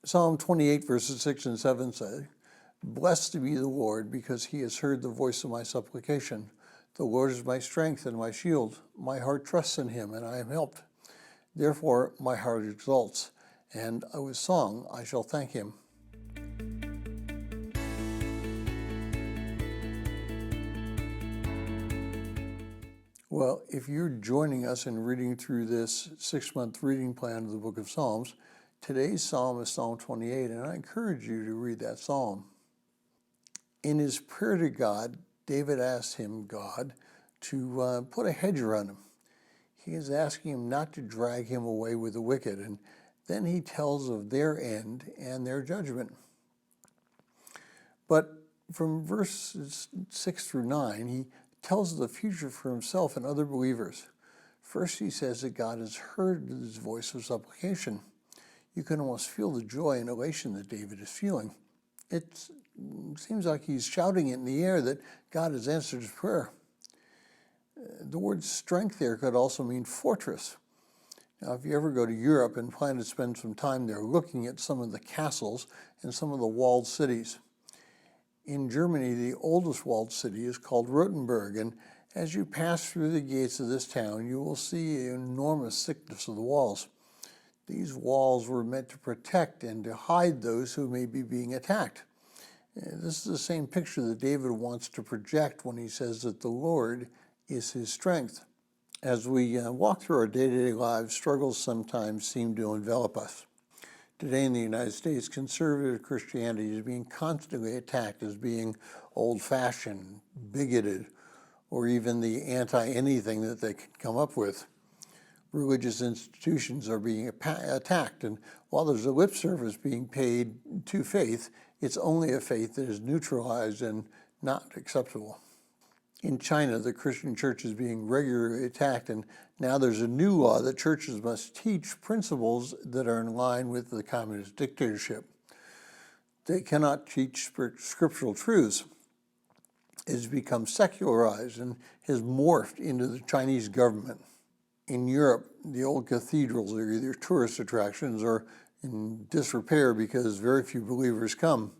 Psalm 28 verses 6 and 7 say, "Blessed be the Lord, because he has heard the voice of my supplication. The Lord is my strength and my shield. My heart trusts in him, and I am helped. Therefore my heart exults, and with song I shall thank him." Well, if you're joining us in reading through this 6-month reading plan of the book of Psalms, today's psalm is Psalm 28, and I encourage you to read that psalm. In his prayer to God, David asked God to put a hedge around him. He is asking him not to drag him away with the wicked, and then he tells of their end and their judgment. But from verses 6 through 9, he tells the future for himself and other believers. First, he says that God has heard his voice of supplication. You can almost feel the joy and elation that David is feeling. It seems like he's shouting it in the air that God has answered his prayer. The word strength there could also mean fortress. Now, if you ever go to Europe and plan to spend some time there looking at some of the castles and some of the walled cities. In Germany, the oldest walled city is called Rothenburg, and as you pass through the gates of this town, you will see the enormous thickness of the walls. These walls were meant to protect and to hide those who may be being attacked. This is the same picture that David wants to project when he says that the Lord is his strength. As we walk through our day-to-day lives, struggles sometimes seem to envelop us. Today in the United States, conservative Christianity is being constantly attacked as being old-fashioned, bigoted, or even the anti-anything that they can come up with. Religious institutions are being attacked, and while there's a lip service being paid to faith, it's only a faith that is neutralized and not acceptable. In China, the Christian church is being regularly attacked, and now there's a new law that churches must teach principles that are in line with the communist dictatorship. They cannot teach scriptural truths. It has become secularized and has morphed into the Chinese government. In Europe, the old cathedrals are either tourist attractions or in disrepair because very few believers come.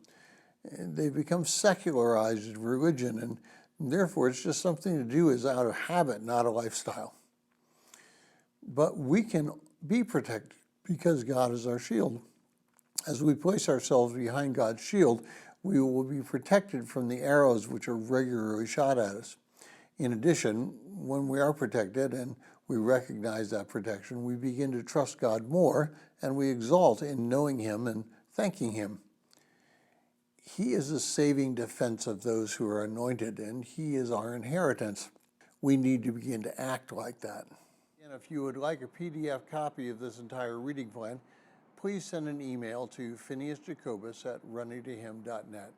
They've become secularized religion, and therefore it's just something to do as out of habit, not a lifestyle. But we can be protected because God is our shield. As we place ourselves behind God's shield, we will be protected from the arrows which are regularly shot at us. In addition, when we are protected and we recognize that protection, we begin to trust God more, and we exalt in knowing him and thanking him. He is the saving defense of those who are anointed, and he is our inheritance. We need to begin to act like that. And if you would like a PDF copy of this entire reading plan, please send an email to phineasjacobus@runningtohim.net.